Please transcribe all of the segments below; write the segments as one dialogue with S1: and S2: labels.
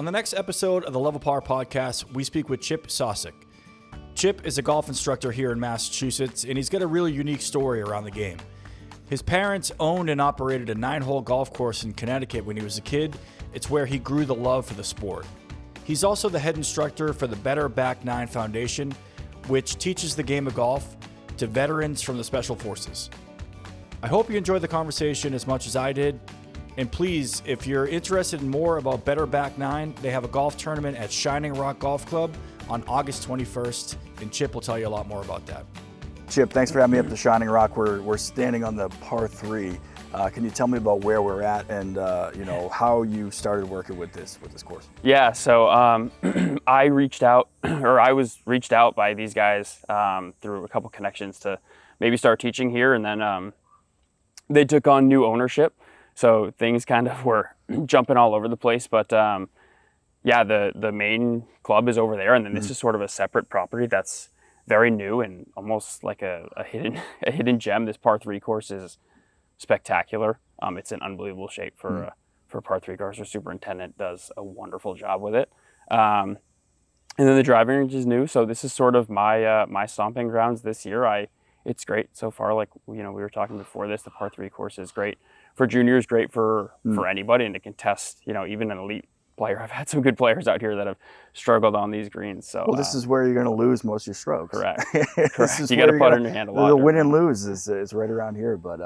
S1: On the next episode of the Level Par podcast, we speak with Chip Sosik. Chip is a golf instructor here in Massachusetts, and he's got a really unique story around the game. His parents owned and operated a 9-hole golf course in Connecticut when he was a kid. It's where he grew the love for the sport. He's also the head instructor for the Better Back 9 Foundation, which teaches the game of golf to veterans from the Special Forces. I hope you enjoyed the conversation as much as I did. And please, if you're interested in more about Better Back 9, they have a golf tournament at Shining Rock Golf Club on August 21st, and Chip will tell you a lot more about that. Chip, thanks for having me up to Shining Rock. We're standing on the par 3. Can you tell me about where we're at and how you started working with this course?
S2: Yeah, so I was reached out by these guys through a couple connections to maybe start teaching here, and then they took on new ownership. So things kind of were jumping all over the place, but the main club is over there, and then this is sort of a separate property that's very new and almost like a hidden gem. This par 3 course is spectacular. It's in unbelievable shape for a par 3 course. Our superintendent does a wonderful job with it. And then the driving range is new, so this is sort of my stomping grounds this year. It's great so far. Like we were talking before this, the par 3 course is great for juniors, great for anybody, and to contest, even an elite player. I've had some good players out here that have struggled on these greens. So
S1: this is where you're going to lose most of your strokes.
S2: Correct. You got to put in your hand a lot.
S1: The win and lose is right around here. But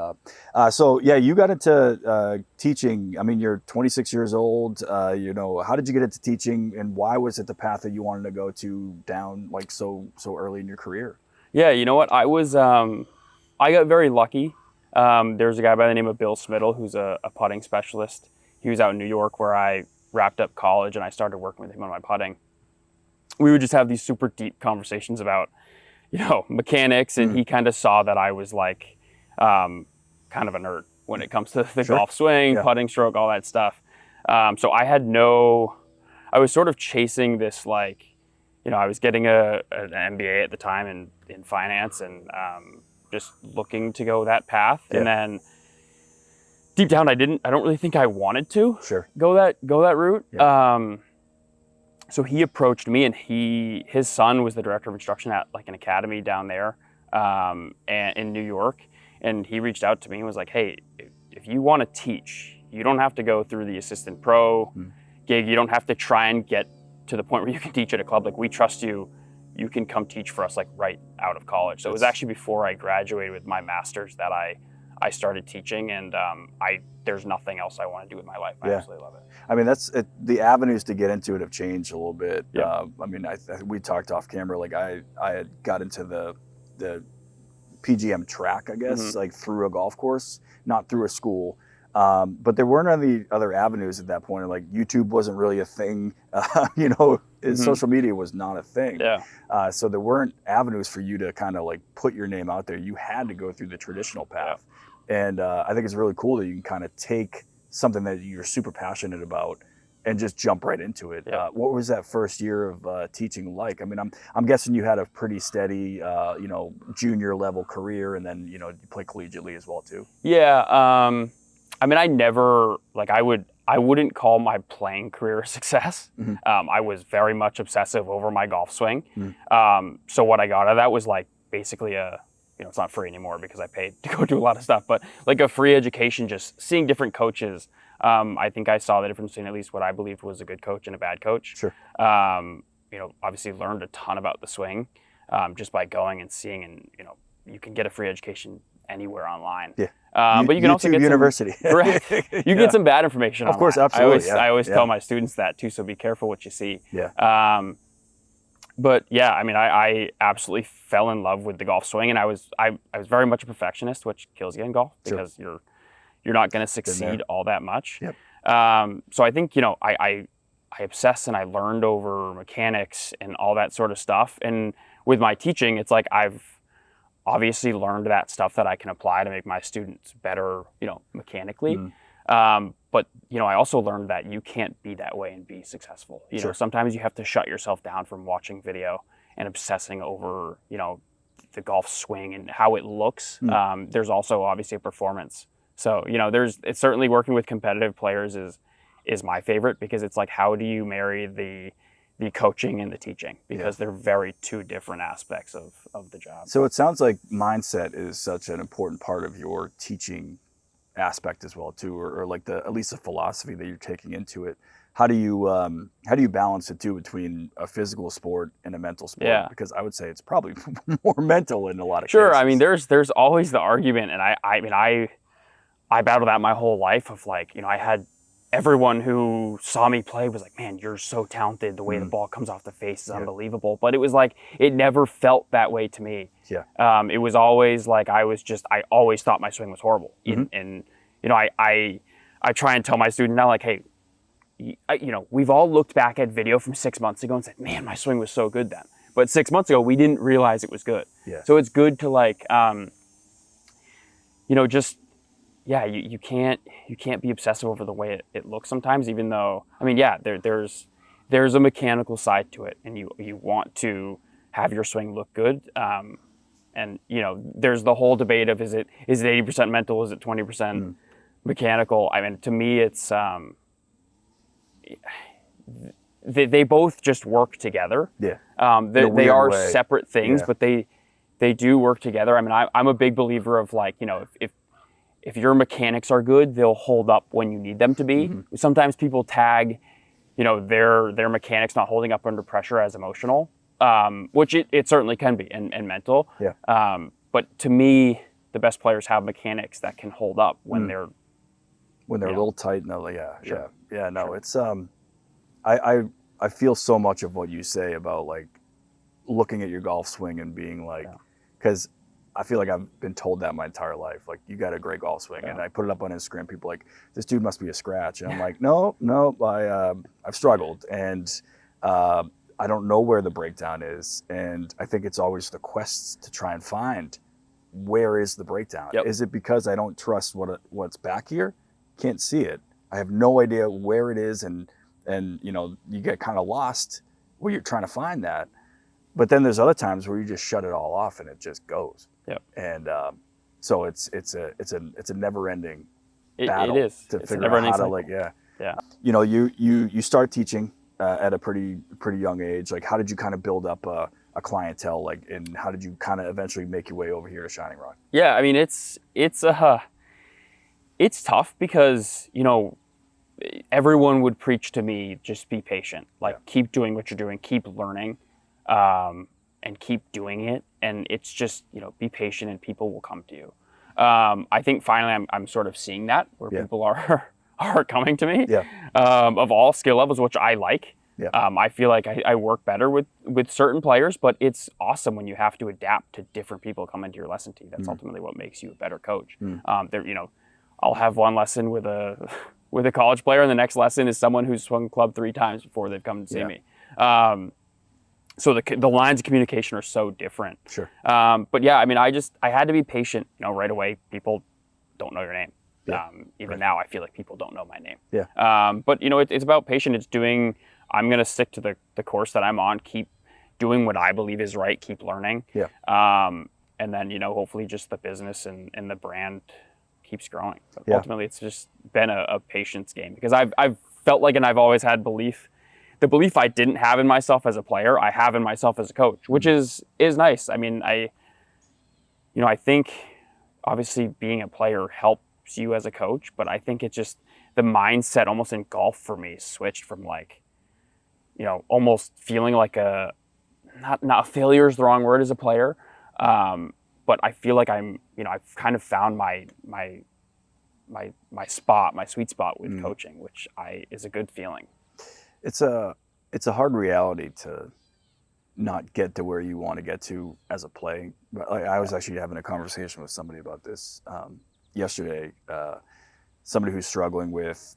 S1: you got into teaching. I mean, you're 26 years old. How did you get into teaching, and why was it the path that you wanted to go to down like so early in your career?
S2: Yeah, you know what? I got very lucky. There's a guy by the name of Bill Smittle, who's a putting specialist. He was out in New York where I wrapped up college, and I started working with him on my putting. We would just have these super deep conversations about, mechanics, and he kind of saw that I was like kind of a nerd when it coms to the golf swing, putting stroke, all that stuff. So I was sort of chasing this, I was getting an MBA at the time in finance, and just looking to go that path. And then deep down, I don't really think I wanted to go that route. Yeah. So he approached me, and his son was the director of instruction at like an academy down there and in New York. And he reached out to me and was like, hey, if you want to teach, you don't have to go through the assistant pro gig. You don't have to try and get to the point where you can teach at a club. Like, we trust you. You can come teach for us like right out of college. So it was actually before I graduated with my master's that I started teaching, and there's nothing else I want to do with my life. I absolutely love it.
S1: I mean, the avenues to get into it have changed a little bit. Yeah. We talked off camera. Like I had got into the PGM track, I guess, like through a golf course, not through a school. But there weren't any other avenues at that point. Like YouTube wasn't really a thing. Social media was not a thing.
S2: Yeah.
S1: So there weren't avenues for you to kind of like put your name out there. You had to go through the traditional path. And I think it's really cool that you can kind of take something that you're super passionate about and just jump right into it. Yeah. What was that first year of teaching like? I mean, I'm guessing you had a pretty steady, junior level career, and then you play collegiately as well too.
S2: Yeah. I never I wouldn't call my playing career a success. I was very much obsessive over my golf swing. So what I got out of that was like basically it's not free anymore because I paid to go do a lot of stuff, but like a free education, just seeing different coaches. I think I saw the difference between at least what I believed was a good coach and a bad coach.
S1: Sure.
S2: Obviously learned a ton about the swing just by going and seeing, and you can get a free education anywhere online.
S1: Yeah.
S2: But you can also get
S1: university.
S2: Correct. You get some bad information.
S1: Of course, absolutely.
S2: I always tell my students that too. So be careful what you see.
S1: Yeah.
S2: But yeah, I absolutely fell in love with the golf swing, and I was very much a perfectionist, which kills you in golf because you're not going to succeed all that much.
S1: Yep.
S2: So I think I obsessed and I learned over mechanics and all that sort of stuff. And with my teaching, it's like I've obviously learned that stuff that I can apply to make my students better, mechanically. But, I also learned that you can't be that way and be successful. Sometimes you have to shut yourself down from watching video and obsessing over, the golf swing and how it looks. There's also obviously a performance. So, it's certainly working with competitive players is is my favorite, because it's like, how do you marry the coaching and the teaching, because they're very two different aspects of the job.
S1: So it sounds like mindset is such an important part of your teaching aspect as well too, or like at least the philosophy that you're taking into it. How do you balance it too between a physical sport and a mental sport?
S2: Yeah.
S1: Because I would say it's probably more mental in a lot of
S2: Sure.
S1: cases.
S2: I mean, there's always the argument, and I battled that my whole life of like, I had everyone who saw me play was like, man, you're so talented. The way the ball comes off the face is unbelievable. But it was like, it never felt that way to me.
S1: Yeah.
S2: It was always like, I always thought my swing was horrible. And I try and tell my students now, like, hey, we've all looked back at video from 6 months ago and said, man, my swing was so good then. But 6 months ago, we didn't realize it was good.
S1: Yeah.
S2: So it's good to like, just, yeah, you can't be obsessive over the way it looks sometimes, even though, I mean, yeah, there's a mechanical side to it, and you want to have your swing look good. And there's the whole debate of, is it 80% mental, is it 20% mechanical? I mean, to me, it's they both just work together.
S1: Yeah.
S2: They are
S1: way.
S2: separate things, but they do work together. I mean, I'm a big believer of like, if your mechanics are good, they'll hold up when you need them to be. Sometimes people tag, their mechanics not holding up under pressure as emotional, which it certainly can be, and mental.
S1: Yeah.
S2: But to me, the best players have mechanics that can hold up when they're
S1: a little tight. No, yeah. No, it's I feel so much of what you say about like looking at your golf swing and being like, because I feel like I've been told that my entire life. Like, you got a great golf swing, and I put it up on Instagram. People are like, this dude must be a scratch, and I'm like, no, I've struggled, and I don't know where the breakdown is, and I think it's always the quest to try and find where is the breakdown. Is it because I don't trust what's back here? Can't see it. I have no idea where it is, and you get kind of lost where you're trying to find that. But then there's other times where you just shut it all off and it just goes.
S2: Yep.
S1: And so it's a never-ending battle.
S2: It is.
S1: To
S2: It's
S1: figure
S2: a
S1: out how
S2: cycle.
S1: to you start teaching at a pretty young age. Like, how did you kind of build up a clientele? Like, and how did you kind of eventually make your way over here to Shining Rock?
S2: Yeah, I mean, it's tough because everyone would preach to me, just be patient. Like, keep doing what you're doing, keep learning. And keep doing it, and it's just be patient, and people will come to you. I think finally I'm sort of seeing that where people are coming to me of all skill levels, which I like. I feel like I work better with certain players, but it's awesome when you have to adapt to different people coming to your lesson team. That's ultimately what makes you a better coach. I'll have one lesson with a college player, and the next lesson is someone who's swung club 3 times before they've come to see me. So the lines of communication are so different.
S1: Sure.
S2: But yeah, I mean, I had to be patient. Right away, people don't know your name. Even now, I feel like people don't know my name. But it's about patience. It's doing. I'm gonna stick to the course that I'm on. Keep doing what I believe is right. Keep learning. And then hopefully just the business and the brand keeps growing. But ultimately, it's just been a patience game, because I've felt like, and I've always had belief. The belief I didn't have in myself as a player, I have in myself as a coach, which is nice. I mean, I think obviously being a player helps you as a coach, but I think it's just the mindset almost in golf for me switched from like, almost feeling like not a failure is the wrong word as a player. But I feel like I'm, I've kind of found my spot, my sweet spot with coaching, which is a good feeling.
S1: It's a hard reality to not get to where you want to get to as a play. But I was actually having a conversation with somebody about this yesterday. Somebody who's struggling with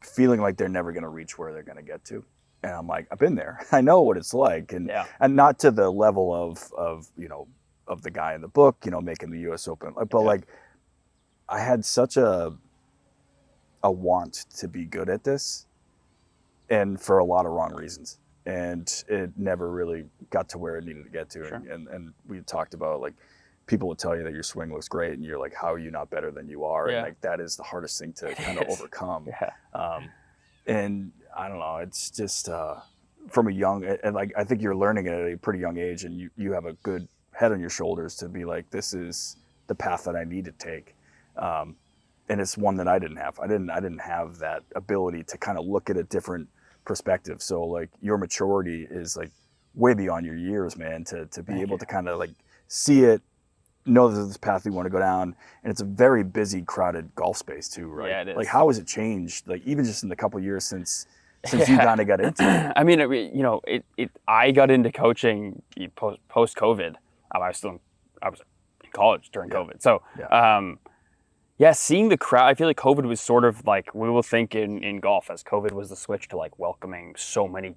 S1: feeling like they're never going to reach where they're going to get to. And I'm like, I've been there. I know what it's like, and not to the level of the guy in the book, making the U.S. Open, but like I had such a want to be good at this. And for a lot of wrong reasons, and it never really got to where it needed to get to. And we talked about like people will tell you that your swing looks great, and you're like, how are you not better than you are?
S2: Yeah.
S1: And like that is the hardest thing to kind of overcome.
S2: Yeah.
S1: And I don't know, it's just from a young, and like I think you're learning it at a pretty young age, and you have a good head on your shoulders to be like, this is the path that I need to take. And it's one that I didn't have. I didn't have that ability to kind of look at a different perspective. So like your maturity is like way beyond your years, man, to be able to kind of like see it, know that this is the path we want to go down. And it's a very busy, crowded golf space too, right?
S2: Yeah, it is.
S1: Like how has it changed? Like even just in the couple of years since you kind of got into it?
S2: I mean, you know, I got into coaching post COVID. I was in college during COVID. So, seeing the crowd, I feel like COVID was sort of like, we will think in golf as COVID was the switch to like welcoming so many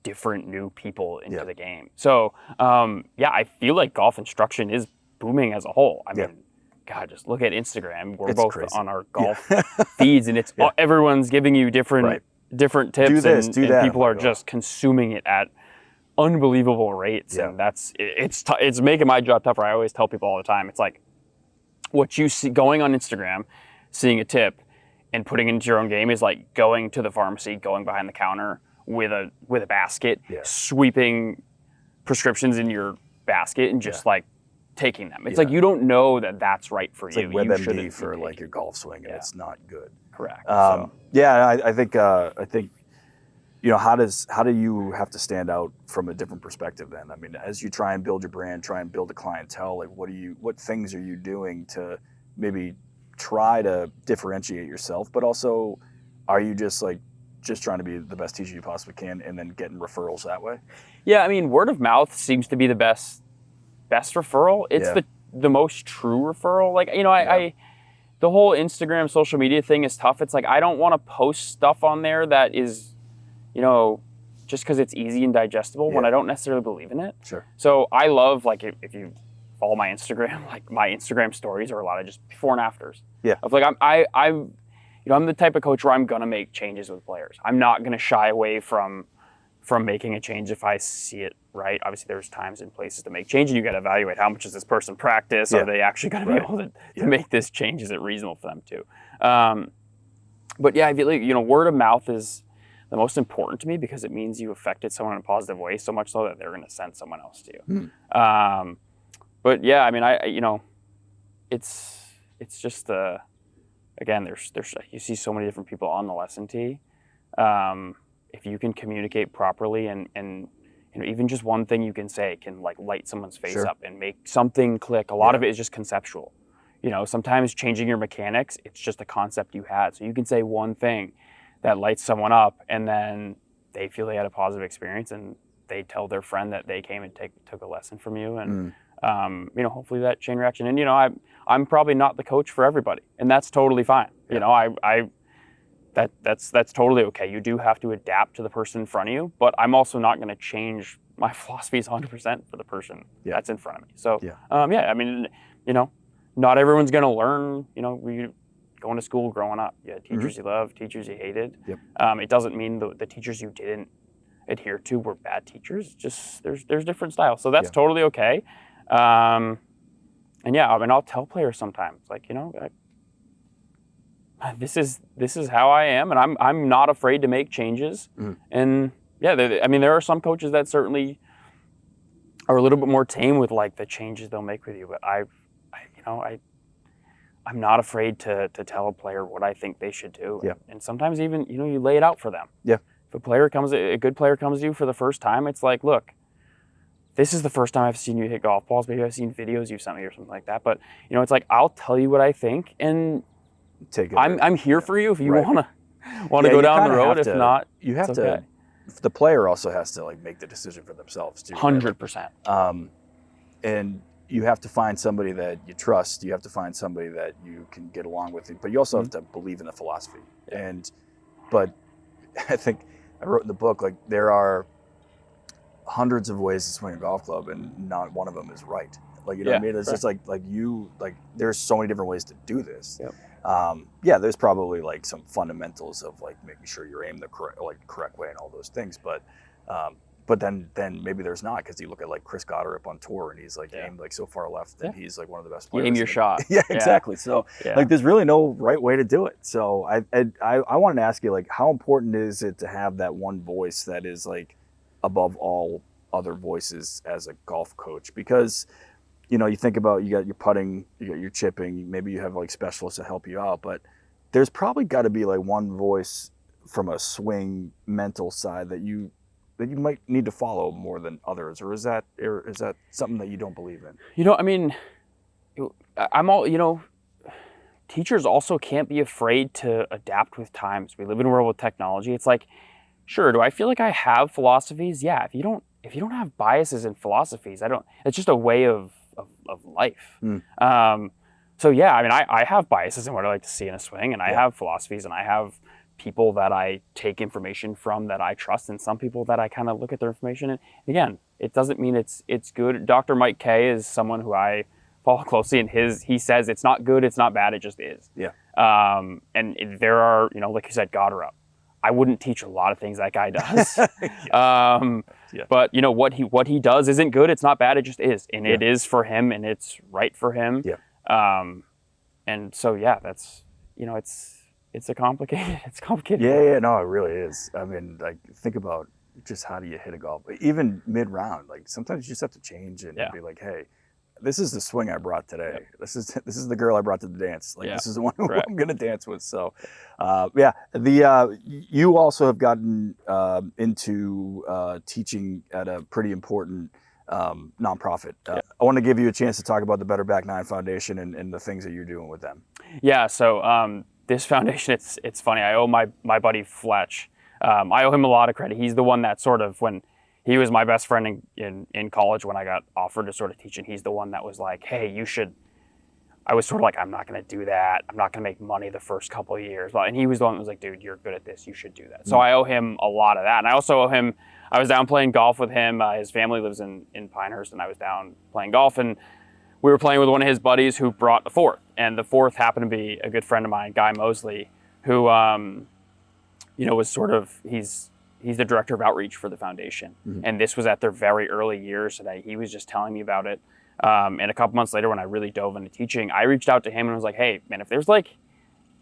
S2: different new people into the game. So, I feel like golf instruction is booming as a whole. I mean, God, just look at Instagram. We're both crazy on our golf feeds, and it's everyone's giving you different tips,
S1: do this,
S2: and
S1: do that.
S2: people are just consuming it at unbelievable rates, and it's making my job tougher. I always tell people all the time, it's like what you see going on Instagram, seeing a tip and putting it into your own game is like going to the pharmacy, going behind the counter with a basket, sweeping prescriptions in your basket and just like taking them. It's like you don't know that that's right for
S1: it's
S2: you.
S1: Like
S2: you
S1: WebMD for like your golf swing, and it's not good.
S2: Correct.
S1: I think you know, how do you have to stand out from a different perspective then? I mean, as you try and build your brand, try and build a clientele, like what things are you doing to maybe try to differentiate yourself, but also are you just trying to be the best teacher you possibly can and then getting referrals that way?
S2: Yeah, I mean, word of mouth seems to be the best referral. It's the most true referral. Like, you know, I the whole Instagram social media thing is tough. It's like, I don't want to post stuff on there that is, you know, just because it's easy and digestible when I don't necessarily believe in it.
S1: Sure.
S2: So I love, like, if you follow my Instagram, like my Instagram stories are a lot of just before and afters. Yeah. Of like, I'm the type of coach where I'm gonna make changes with players. I'm not gonna shy away from making a change if I see it right. Obviously, there's times and places to make change, and you got to evaluate how much does this person practice. Are they actually going to be able to make this change? Is it reasonable for them to? But yeah, I feel like, you know, word of mouth is the most important to me because it means you affected someone in a positive way, so much so that they're going to send someone else to you. But yeah, I mean, you know, it's just again, there's you see so many different people on the lesson tee. If you can communicate properly and you know, even just one thing you can say can like light someone's face up and make something click. A lot of it is just conceptual. You know, sometimes changing your mechanics, it's just a concept you had. So you can say one thing that lights someone up, and then they feel they had a positive experience, and they tell their friend that they came and took a lesson from you, and you know, hopefully that chain reaction. And you know, I'm probably not the coach for everybody, and that's totally fine. You know, that's totally okay. You do have to adapt to the person in front of you, but I'm also not going to change my philosophies 100% for the person that's in front of me. So I mean, you know, not everyone's going to learn. You know, we going to school growing up. You had teachers you loved, teachers you hated. It doesn't mean the teachers you didn't adhere to were bad teachers. Just there's different styles, so that's totally okay. And yeah, I mean, I'll tell players sometimes, like, you know, this is how I am, and I'm not afraid to make changes. And yeah, I mean, there are some coaches that certainly are a little bit more tame with like the changes they'll make with you, but I'm not afraid to tell a player what I think they should do. And sometimes even, you know, you lay it out for them. If a good player comes to you for the first time, it's like, look, this is the first time I've seen you hit golf balls. Maybe I've seen videos you've sent me or something like that. But, you know, it's like, I'll tell you what I think, and I'm here for you if you want to go down the road. If not,
S1: you have to. The player also has to like make the decision for themselves too.
S2: 100%.
S1: And you have to find somebody that you trust. You have to find somebody that you can get along with. But you also have to believe in the philosophy. But I think I wrote in the book, like, there are hundreds of ways to swing a golf club, and not one of them is right. Like, you know what I mean? It's just like there's so many different ways to do this. There's probably like some fundamentals of like making sure you're aimed the correct way and all those things. But but then maybe there's not, because you look at like Chris Goddard up on tour and he's like
S2: Yeah.
S1: aimed like so far left that he's like one of the best
S2: You
S1: players.
S2: aim your shot.
S1: Yeah, exactly. So like there's really no right way to do it. So I wanted to ask you, like, how important is it to have that one voice that is like above all other voices as a golf coach? Because you know, you think about, you got your putting, you got your chipping, maybe you have like specialists to help you out, but there's probably got to be like one voice from a swing mental side that you might need to follow more than others, or is that something that you don't believe in?
S2: You know, I mean, teachers also can't be afraid to adapt with times. We live in a world with technology. It's like, sure, do I feel like I have philosophies? Yeah. If you don't have biases and philosophies, it's just a way of life. So yeah, I mean, I have biases in what I like to see in a swing, and I have philosophies, and I have people that I take information from that I trust, and some people that I kind of look at their information. And again, it doesn't mean it's good. Dr. Mike Kay is someone who I follow closely, and he says it's not good, it's not bad, it just is.
S1: Yeah.
S2: And there are, like you said, Goddard up. I wouldn't teach a lot of things that guy does. But what he does isn't good, it's not bad, it just is. And it is for him, and it's right for him.
S1: Yeah.
S2: And so that's, it's complicated.
S1: Yeah, no, it really is. I mean, like, think about just how do you hit a golf, even mid-round. Like, sometimes you just have to change and be like, hey, this is the swing I brought today. This is the girl I brought to the dance. Like, this is the one who I'm going to dance with. So, you also have gotten into teaching at a pretty important nonprofit. I want to give you a chance to talk about the Better Back Nine Foundation and the things that you're doing with them.
S2: Yeah. So this foundation, it's funny. I owe my buddy Fletch. I owe him a lot of credit. He's the one that sort of, when he was my best friend in college when I got offered to sort of teach, and he's the one that was like, hey, you should. I was sort of like, I'm not going to do that. I'm not going to make money the first couple of years. And he was the one that was like, dude, you're good at this. You should do that. So I owe him a lot of that. And I also owe him, I was down playing golf with him. His family lives in Pinehurst, and I was down playing golf. And we were playing with one of his buddies who brought a fourth. And the fourth happened to be a good friend of mine, Guy Mosley, who, was sort of, he's the director of outreach for the foundation. And this was at their very early years. And he was just telling me about it. And a couple months later, when I really dove into teaching, I reached out to him and was like, hey, man, if there's like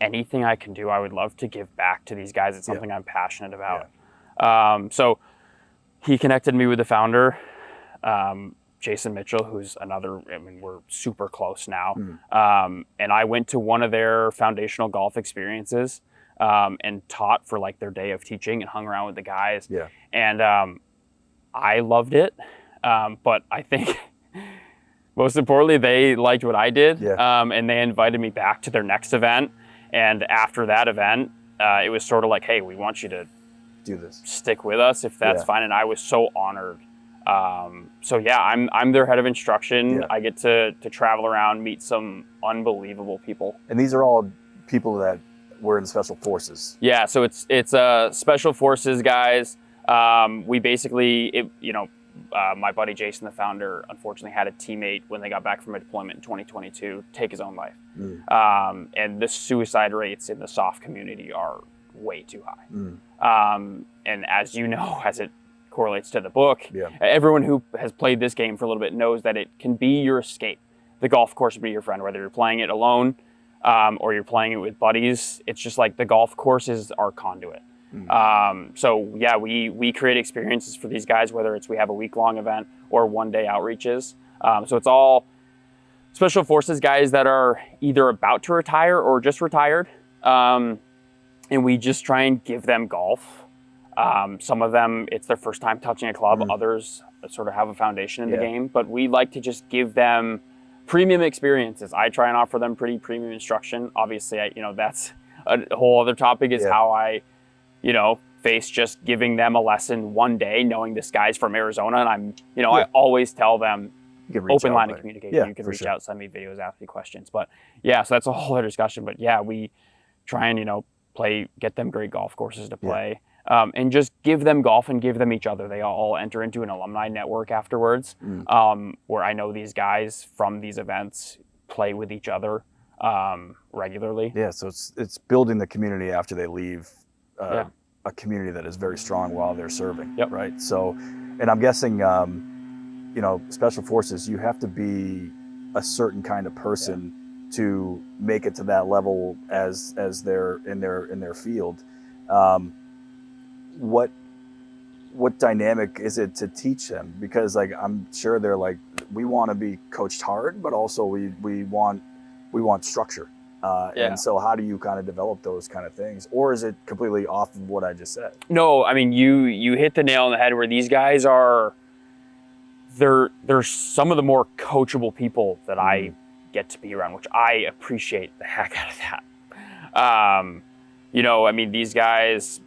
S2: anything I can do, I would love to give back to these guys. It's something I'm passionate about. So he connected me with the founder, Jason Mitchell, who's another, we're super close now. And I went to one of their foundational golf experiences and taught for like their day of teaching and hung around with the guys. And I loved it. But I think most importantly, they liked what I did. And they invited me back to their next event. And after that event, it was sort of like, hey, we want you to
S1: do this,
S2: stick with us if that's fine. And I was so honored. I'm their head of instruction. I get to travel around, meet some unbelievable people.
S1: And these are all people that were in special forces. Yeah,
S2: so it's special forces guys. We basically, my buddy Jason, the founder, unfortunately had a teammate when they got back from a deployment in 2022 take his own life. And the suicide rates in the soft community are way too high. And as you know, as it correlates to the book, everyone who has played this game for a little bit knows that it can be your escape. The golf course will be your friend, whether you're playing it alone or you're playing it with buddies. It's just like the golf course is our conduit. We create experiences for these guys, whether it's we have a week-long event or one-day outreaches. So it's all special forces guys that are either about to retire or just retired. And we just try and give them golf. Some of them, it's their first time touching a club. Others sort of have a foundation in the game, but we like to just give them premium experiences. I try and offer them pretty premium instruction. Obviously, that's a whole other topic is how I, face just giving them a lesson one day, knowing this guy's from Arizona. And I always tell them open line of communication. You can reach out, send me videos, ask me questions. But so that's a whole other discussion. But we try and, get them great golf courses to play. And just give them golf and give them each other. They all enter into an alumni network afterwards, where I know these guys from these events play with each other regularly.
S1: Yeah, so it's building the community after they leave a community that is very strong while they're serving.
S2: Yep.
S1: Right. So, and I'm guessing, special forces, you have to be a certain kind of person to make it to that level as they're in their field. What dynamic is it to teach them? Because like, I'm sure they're like, we want to be coached hard, but also we want structure. And so how do you kind of develop those kind of things? Or is it completely off of what I just said?
S2: No, I mean, you hit the nail on the head where these guys are, they're some of the more coachable people that I get to be around, which I appreciate the heck out of that. I mean, these guys,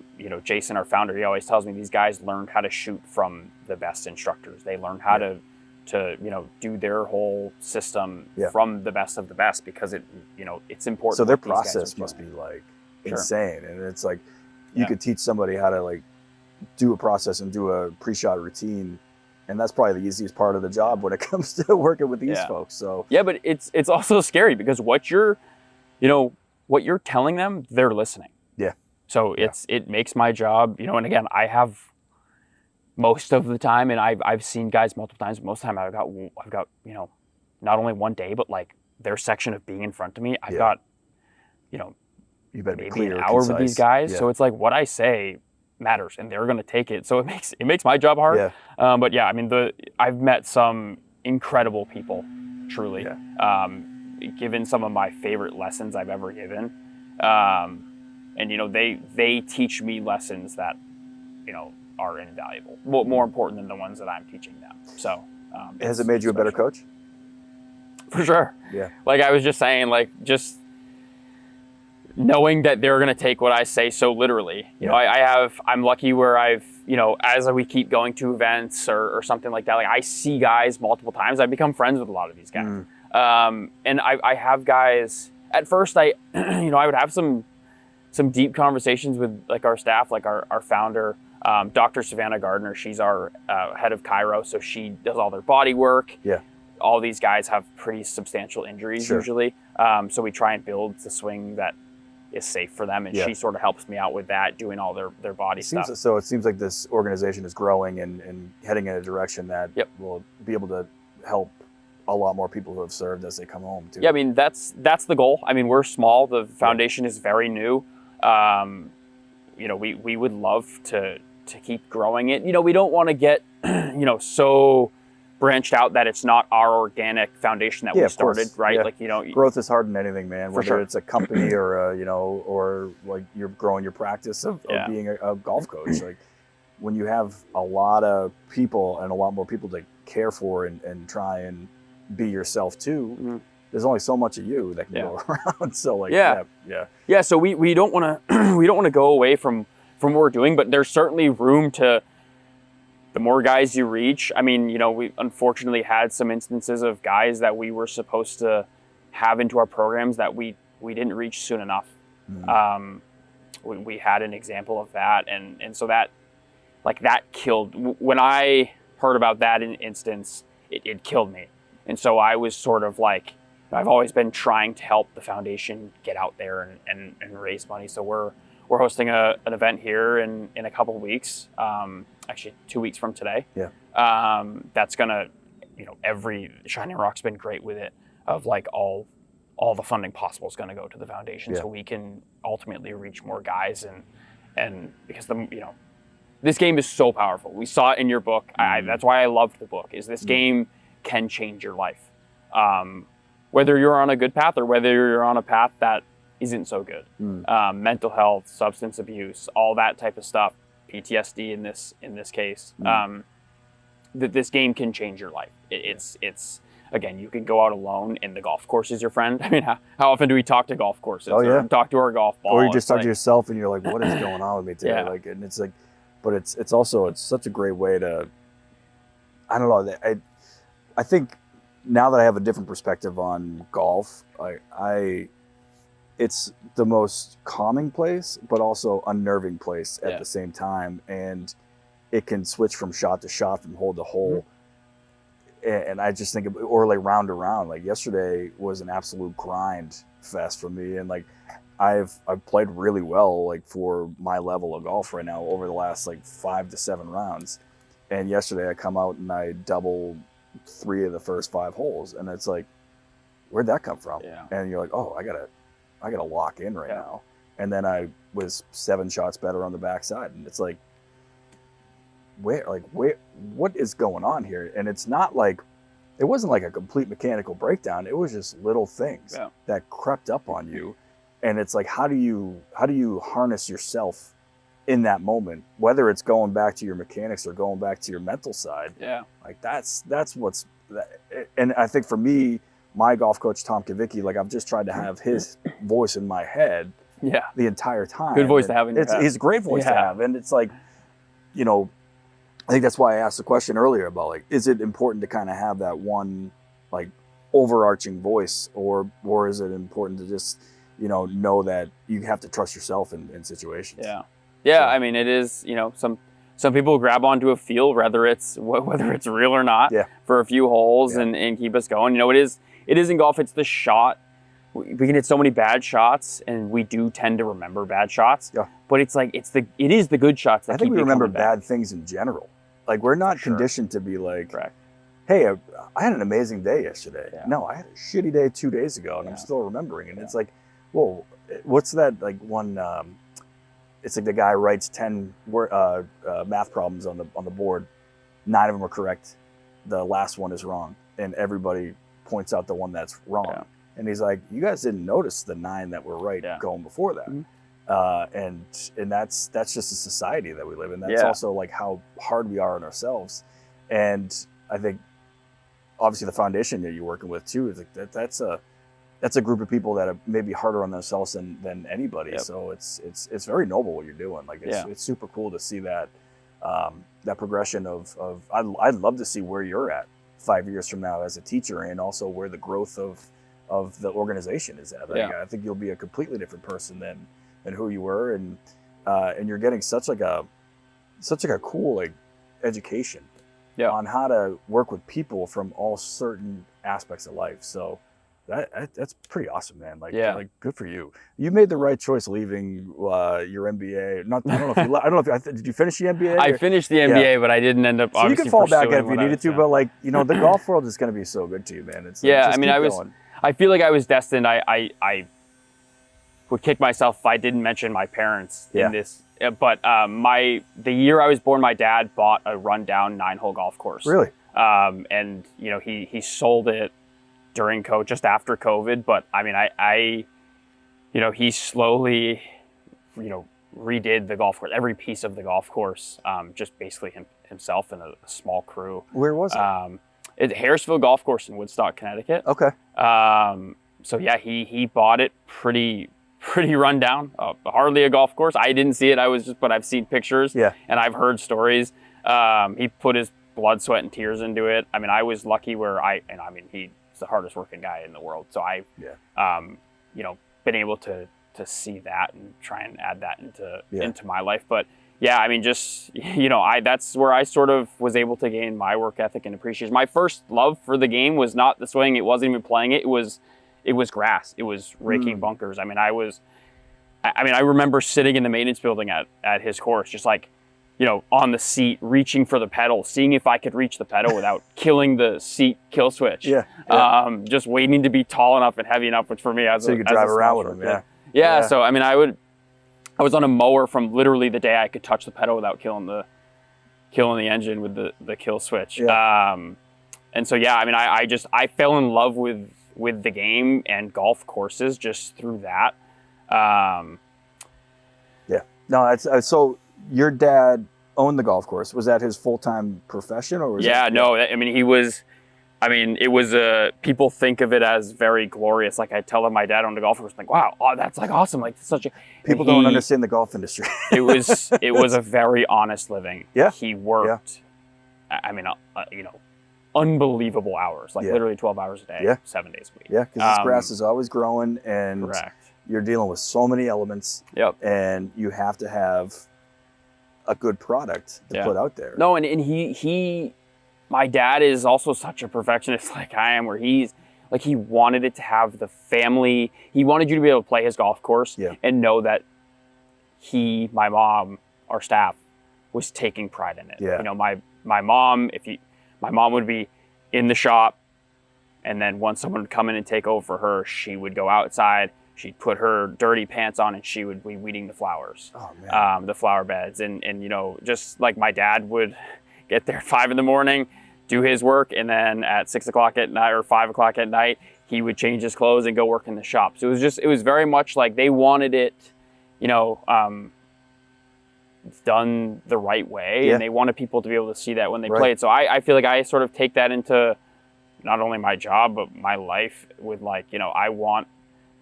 S2: Jason, our founder, he always tells me these guys learned how to shoot from the best instructors. They learned how to do their whole system from the best of the best, because it's important.
S1: So their process must be like insane. And it's like, you could teach somebody how to like do a process and do a pre-shot routine. And that's probably the easiest part of the job when it comes to working with these folks. So
S2: but it's also scary, because what you're telling them, they're listening. Yeah. So it makes my job, and again, I have most of the time, and I've seen guys multiple times. Most of the time, I've got not only one day, but like their section of being in front of me, I've got
S1: you better be
S2: maybe
S1: clear,
S2: an hour
S1: concise.
S2: with these guys. Yeah. So it's like what I say matters, and they're going to take it. So it makes my job hard. Yeah. But yeah, I mean, I've met some incredible people, truly. Yeah. Given some of my favorite lessons I've ever given, and they teach me lessons that are invaluable, more important than the ones that I'm teaching them. So
S1: has it made you a better coach?
S2: For sure.
S1: Yeah.
S2: Like I was just saying, like just knowing that they're going to take what I say so literally. I'm lucky where I've, as we keep going to events or something like that, like I see guys multiple times. I've become friends with a lot of these guys. And I have guys, at first I would have some deep conversations with like our staff, like our founder, Dr. Savannah Gardner. She's our head of Chiro. So she does all their body work. Yeah. All these guys have pretty substantial injuries usually. So we try and build the swing that is safe for them, and she sort of helps me out with that, doing all their body stuff.
S1: So it seems like this organization is growing and heading in a direction that will be able to help a lot more people who have served as they come home too.
S2: Yeah, I mean that's the goal. I mean, we're small. The foundation is very new. We would love to keep growing it. We don't want to get so branched out that it's not our organic foundation that we started, right? Like,
S1: growth is hard in anything, man. Whether it's a company or or like you're growing your practice of being a golf coach. Like when you have a lot of people and a lot more people to care for and try and be yourself too, there's only so much of you that can go around. So like,
S2: So we don't want to we don't want to go away from what we're doing, but there's certainly room to. The more guys you reach, I mean, we unfortunately had some instances of guys that we were supposed to have into our programs that we didn't reach soon enough. We had an example of that, and so that killed. When I heard about that instance, it killed me, and so I was sort of like, I've always been trying to help the foundation get out there and raise money. So we're hosting an event here in a couple of weeks. Actually 2 weeks from today. Yeah. That's gonna, every Shining Rock's been great with it, of like all the funding possible is gonna go to the foundation, so we can ultimately reach more guys and because this game is so powerful. We saw it in your book. That's why I loved the book. Is this game can change your life, whether you're on a good path or whether you're on a path that isn't so good. Mental health, substance abuse, all that type of stuff. PTSD in this case, that this game can change your life. It's again, you can go out alone and the golf course is your friend. I mean, how often do we talk to golf courses? Or talk to our golf ball?
S1: Or you just talk to yourself and you're like, what is going on with me today? Like, and it's like, but it's also such a great way to, I don't know, I think now that I have a different perspective on golf, it's the most calming place, but also unnerving place at the same time. And it can switch from shot to shot, from hole to hole. And I just think, or like round to round, like yesterday was an absolute grind fest for me. And like, I've played really well, like for my level of golf right now over the last like 5 to 7 rounds. And yesterday I come out and I double 3 of the first 5 holes, and it's like, where'd that come from?
S2: Yeah.
S1: And you're like, oh, I gotta lock in right now. And then I was 7 shots better on the backside, and it's like, what is going on here? And it's not like, it wasn't like a complete mechanical breakdown. It was just little things that crept up on you. And it's like, how do you harness yourself in that moment, whether it's going back to your mechanics or going back to your mental side?
S2: Yeah.
S1: Like that's what's, and I think for me, my golf coach, Tom Kavicki, like I've just tried to have his voice in my head the entire time.
S2: Good voice to have in your head.
S1: He's a great voice to have. And it's like, you know, I think that's why I asked the question earlier about like, is it important to kind of have that one like overarching voice, or is it important to just, you know that you have to trust yourself in situations?
S2: Yeah. Yeah. So, I mean, it is, you know, some people grab onto a feel, whether it's real or not, for a few holes and keep us going. You know, it is in golf. It's the shot. We can hit so many bad shots, and we do tend to remember bad shots. Yeah. But it's like, it is the good shots that
S1: I think we remember bad things in general. Like we're not conditioned to be like, hey, I had an amazing day yesterday. Yeah. No, I had a shitty day 2 days ago, and I'm still remembering. And it's like, whoa, what's that like one? It's like the guy writes 10 math problems on the board. 9 of them are correct. The last one is wrong, and everybody points out the one that's wrong. Yeah. And he's like, you guys didn't notice the 9 that were right going before that. Mm-hmm. And that's just a society that we live in. That's also like how hard we are on ourselves. And I think obviously the foundation that you're working with too is like that's a group of people that are maybe harder on themselves than anybody. Yep. So it's very noble what you're doing. Like it's super cool to see that that progression of I'd love to see where you're at 5 years from now as a teacher, and also where the growth of the organization is at. Like, I think you'll be a completely different person than who you were, and you're getting such a cool like education on how to work with people from all certain aspects of life. So that's pretty awesome, man. Like good for you. You made the right choice leaving your MBA. I don't know if did you finish the MBA?
S2: I finished the MBA, but I didn't end up.
S1: So you can fall back if you needed to, but like, you know, the golf world is going to be so good to you, man. It's like,
S2: I mean, I feel like I was destined. I would kick myself if I didn't mention my parents in this. But the year I was born, my dad bought a rundown 9-hole golf course.
S1: Really?
S2: And you know, he sold it during just after COVID. But I mean, I you know, he slowly, you know, redid the golf course, every piece of the golf course, just basically himself and a small crew.
S1: Where was it?
S2: At Harrisville Golf Course in Woodstock, Connecticut.
S1: Okay.
S2: So yeah, he bought it pretty run down. Hardly a golf course. I didn't see it. But I've seen pictures. Yeah. And I've heard stories. He put his blood, sweat, and tears into it. I mean, I was lucky where he's the hardest working guy in the world. So I, you know, been able to see that and try and add that into my life. But yeah, I mean, just, you know, that's where I sort of was able to gain my work ethic and appreciation. My first love for the game was not the swing. It wasn't even playing it. It was grass. It was raking bunkers. I mean, I remember sitting in the maintenance building at his course, just like, you know, on the seat, reaching for the pedal, seeing if I could reach the pedal without killing the seat kill switch. Just waiting to be tall enough and heavy enough, which for me, so you could drive around with him. Yeah. So, I mean, I was on a mower from literally the day I could touch the pedal without killing the engine with the kill switch. And so, yeah, I mean, I fell in love with the game and golf courses just through that.
S1: No, so your dad owned the golf course. Was that his full-time profession, or was
S2: no, I mean, it was people think of it as very glorious. Like I tell them my dad owned a golf course, like, wow, that's like awesome. Like such a
S1: people don't understand the golf industry.
S2: it was a very honest living.
S1: Yeah.
S2: He worked, I mean, you know, unbelievable hours, like literally 12 hours a day, 7 days a week.
S1: Yeah. Because this grass is always growing, and you're dealing with so many elements.
S2: Yep.
S1: And you have to have a good product to put out there.
S2: No, and he my dad is also such a perfectionist like I am, where he's Like he wanted it to have the family. He wanted you to be able to play his golf course and know that he, my mom, our staff was taking pride in it.
S1: Yeah.
S2: You know, my mom, my mom would be in the shop, and then once someone would come in and take over for her, she would go outside. She'd put her dirty pants on and she would be weeding the flowers, the flower beds. And, you know, just like my dad would get there at 5 a.m, do his work. And then at 6 o'clock at night or 5 o'clock at night, he would change his clothes and go work in the shop. So it was very much like they wanted it, you know, done the right way. And they wanted people to be able to see that when they played. So I feel like I sort of take that into not only my job, but my life with like, you know, I want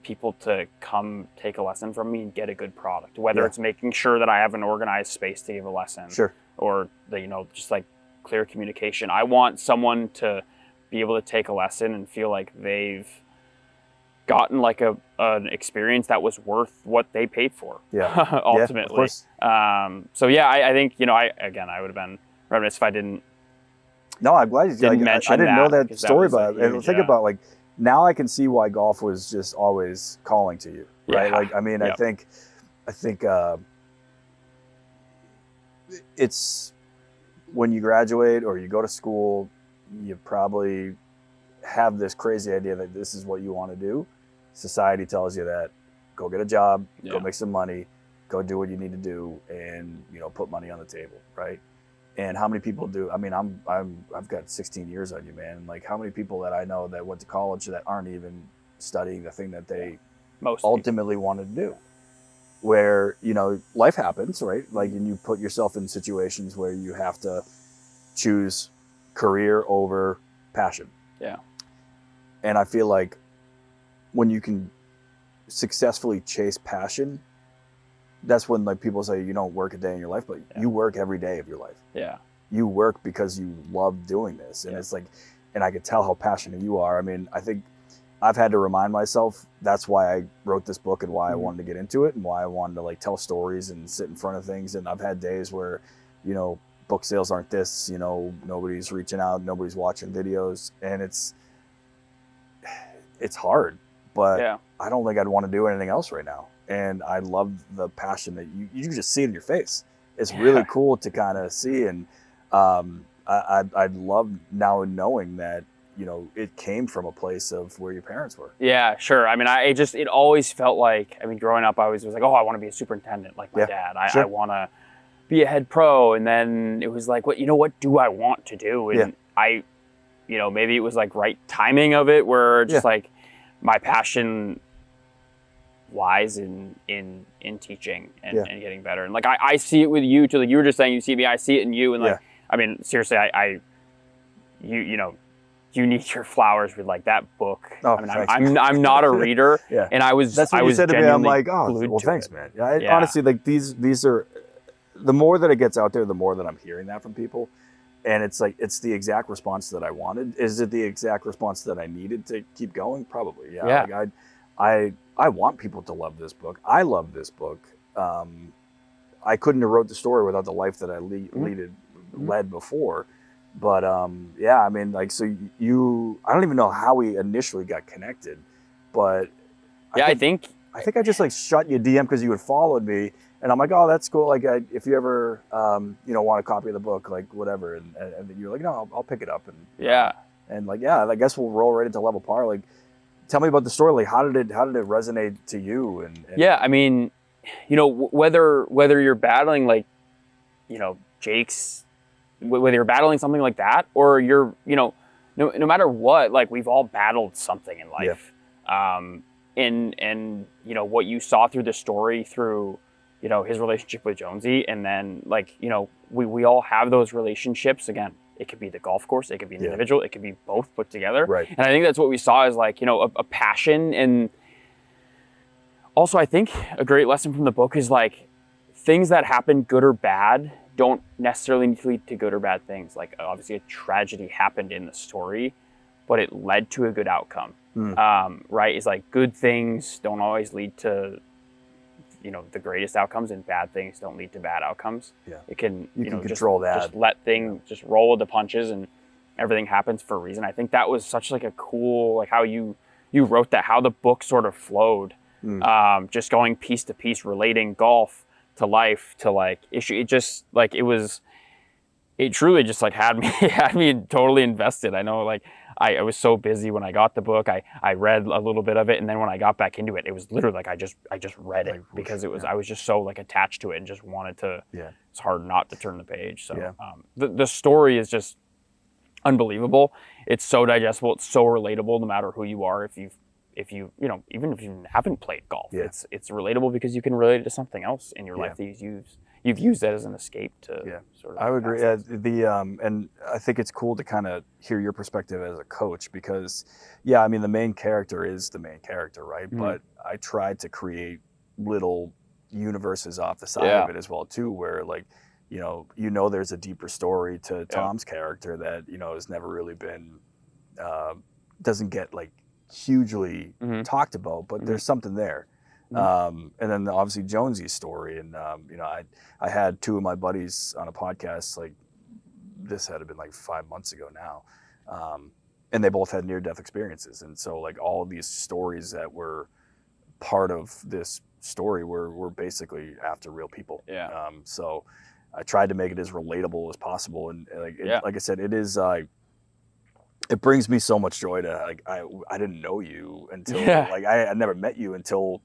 S2: people to come take a lesson from me and get a good product, whether it's making sure that I have an organized space to give a lesson or the, you know, just like clear communication. I want someone to be able to take a lesson and feel like they've gotten like an experience that was worth what they paid for. Ultimately. So I think, you know, I would have been remiss if I didn't.
S1: No, I'm glad you
S2: didn't mention
S1: I didn't know that story,
S2: but
S1: think about like, now I can see why golf was just always calling to you, right? Like, I mean, I think it's when you graduate or you go to school, you probably have this crazy idea that this is what you want to do. Society tells you that go get a job, go make some money, go do what you need to do, and you know, put money on the table, right? And how many people do? I mean, I've got 16 years on you, man. Like, how many people that I know that went to college that aren't even studying the thing that they ultimately wanted to do? Where, you know, life happens, right? Like, and you put yourself in situations where you have to choose career over passion. Yeah. And I feel like when you can successfully chase passion, that's when like people say you don't work a day in your life, but you work every day of your life. Yeah. You work because you love doing this. And it's like, and I could tell how passionate you are. I mean, I think I've had to remind myself that's why I wrote this book and why I wanted to get into it and why I wanted to like tell stories and sit in front of things. And I've had days where, you know, book sales aren't this, you know, nobody's reaching out, nobody's watching videos, and it's hard, but I don't think I'd want to do anything else right now. And I love the passion that you just see it in your face. It's really cool to kind of see. And I'd love now knowing that, you know, it came from a place of where your parents were. Yeah, sure. I mean, it always felt like, I mean, growing up, I always was like, oh, I want to be a superintendent like my dad. I want to be a head pro. And then it was like, what do I want to do? And you know, maybe it was like right timing of it where just like my passion lies in teaching and getting better. And like, I see it with you too. Like you were just saying, you see me, I see it in you. And like, I mean, seriously, you know, you need your flowers with like that book. Oh, I mean, I'm not a reader. And that's what you said to me. I'm like, oh, well, thanks, man. Honestly, like these are, the more that it gets out there, the more that I'm hearing that from people. And it's like, it's the exact response that I wanted. Is it the exact response that I needed to keep going? Probably. Yeah. Like I want people to love this book. I love this book. I couldn't have wrote the story without the life that I led before. But I mean, like, so I don't even know how we initially got connected, but I think I just like shot you a DM because you had followed me, and I'm like, oh, that's cool. Like, if you ever you know, want a copy of the book, like whatever, and you're like, no, I'll pick it up, and and like, I guess we'll roll right into Level Par. Like, tell me about the story. Like, how did it resonate to you? And I mean, you know, whether you're battling like, you know, whether you're battling something like that or you're, you know, no matter what, like we've all battled something in life. And you know, what you saw through the story through, you know, his relationship with Jonesy, and then like, you know, we all have those relationships. Again, it could be the golf course, it could be an individual, it could be both put together. Right. And I think that's what we saw is like, you know, a passion. And also I think a great lesson from the book is like things that happen, good or bad, don't necessarily need to lead to good or bad things. Like obviously a tragedy happened in the story, but it led to a good outcome. Right? It's like good things don't always lead to, you know, the greatest outcomes, and bad things don't lead to bad outcomes. Yeah. It can, you know, control that. Just let things just roll with the punches. And
S2: everything happens for a reason. I think that was such like a cool, like how you wrote that, how the book sort of flowed, just going piece to piece, relating golf to life to like issue. It just like it truly just like had me totally invested. I know like I was so busy when I got the book. I read a little bit of it, and then when I got back into it, it was literally like I just read it because it was I was just so like attached to it and just wanted to. Yeah. It's hard not to turn the page. So the story is just unbelievable. It's so digestible. It's so relatable, no matter who you are. If you even if you haven't played golf, it's relatable because you can relate it to something else in your life that you've used that as an escape to sort of.
S1: I would agree. And I think it's cool to kind of hear your perspective as a coach because, I mean, the main character is the main character, right? Mm-hmm. But I tried to create little universes off the side of it as well too, where like, there's a deeper story to Tom's character that, has never really been, doesn't get like hugely talked about, but there's something there. And then obviously Jonesy's story. And, I had two of my buddies on a podcast, like this had been like 5 months ago now. And they both had near-death experiences. And so like all of these stories that were part of this story were basically after real people. Yeah. So I tried to make it as relatable as possible. And like I said, it is, it brings me so much joy to like, I didn't know you until like, I never met you until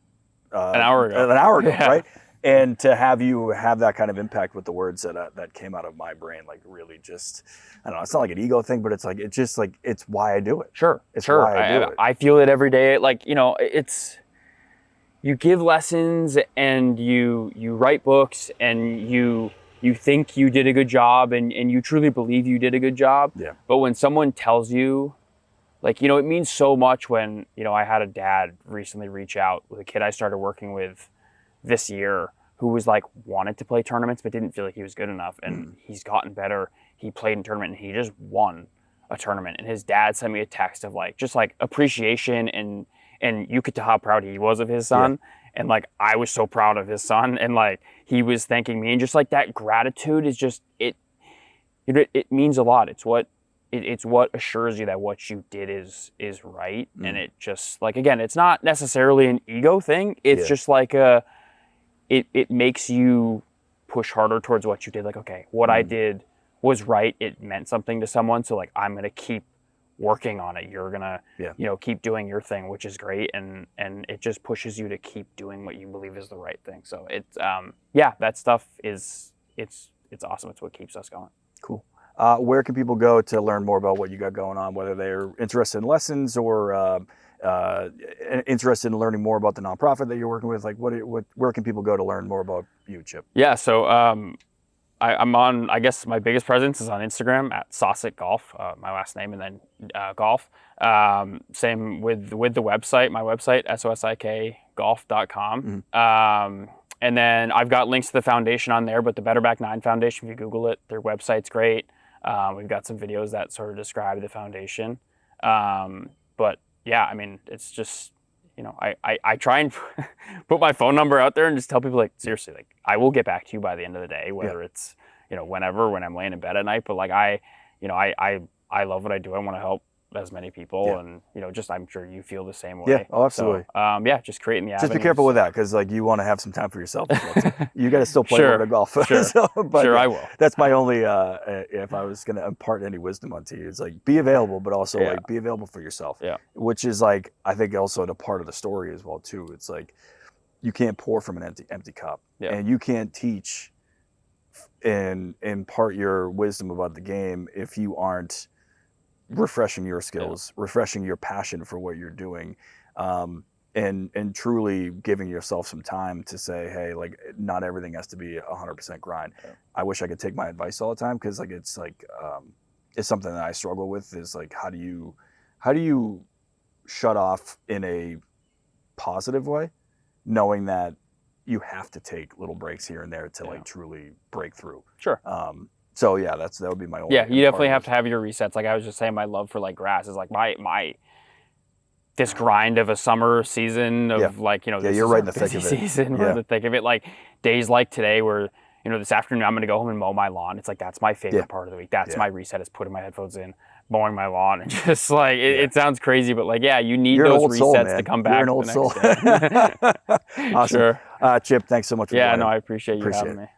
S1: an hour ago, right? And to have you have that kind of impact with the words that came out of my brain, like really just, I don't know, it's not like an ego thing, but it's like, it's just like, it's why I do it.
S2: Sure.
S1: It's why I do it.
S2: I feel it every day. Like, it's, you give lessons and you write books and you think you did a good job and you truly believe you did a good job. Yeah. But when someone tells you, like, it means so much when, I had a dad recently reach out with a kid I started working with this year who was like wanted to play tournaments but didn't feel like he was good enough, and he's gotten better. He played in a tournament and he just won a tournament, and his dad sent me a text of like just like appreciation and you could tell how proud he was of his son. And like I was so proud of his son, and like he was thanking me, and just like that gratitude is just it means a lot. It's what assures you that what you did is right. And it just like, again, it's not necessarily an ego thing. It's just like it makes you push harder towards what you did. Like, okay, what I did was right. It meant something to someone. So like, I'm going to keep working on it. You're going to, keep doing your thing, which is great. And it just pushes you to keep doing what you believe is the right thing. So it's, that stuff it's awesome. It's what keeps us going.
S1: Cool. Where can people go to learn more about what you got going on, whether they're interested in lessons or interested in learning more about the nonprofit that you're working with? Like, where can people go to learn more about you, Chip?
S2: Yeah, so I'm on, I guess my biggest presence is on Instagram at Sosik Golf, my last name, and then golf. Same with the website, my website, sosikgolf.com. And then I've got links to the foundation on there, but the Better Back 9 Foundation, if you Google it, their website's great. We've got some videos that sort of describe the foundation. But yeah, I mean, it's just, I try and put my phone number out there and just tell people, like, seriously, like, I will get back to you by the end of the day, whether it's, whenever, when I'm laying in bed at night. But like, I love what I do. I want to help as many people, and just I'm sure you feel the same way.
S1: Yeah, oh, absolutely.
S2: So, just creating the avenues.
S1: Just be careful with that, because like you want to have some time for yourself. You got to still play a little golf.
S2: Sure, I will.
S1: That's my only. If I was going to impart any wisdom onto you, it's like be available, but also like be available for yourself. Yeah. Which is like, I think also the part of the story as well too. It's like you can't pour from an empty cup, and you can't teach and impart your wisdom about the game if you aren't refreshing your skills, refreshing your passion for what you're doing, and truly giving yourself some time to say, hey, like, not everything has to be 100% grind. I wish I could take my advice all the time, because like it's something that I struggle with, is like, how do you shut off in a positive way, knowing that you have to take little breaks here and there to like truly break through. Sure. So yeah, that would be my only.
S2: Yeah, you definitely have to have your resets. Like I was just saying, my love for like grass is like my this grind of a summer season of like, this
S1: you're right in the
S2: thick
S1: of it.
S2: Season, we're in the thick of it. Like days like today where, you know, this afternoon I'm going to go home and mow my lawn. It's like, that's my favorite part of the week. That's my reset, is putting my headphones in, mowing my lawn, and just like, it sounds crazy, but like, yeah, you need
S1: You're
S2: those
S1: an old soul,
S2: resets
S1: man.
S2: to come
S1: You're
S2: back
S1: an old
S2: the
S1: soul.
S2: next day.
S1: Awesome.
S2: Sure.
S1: Chip, thanks so much for
S2: Yeah,
S1: joining.
S2: no, I appreciate you
S1: Appreciate
S2: having
S1: it.
S2: me.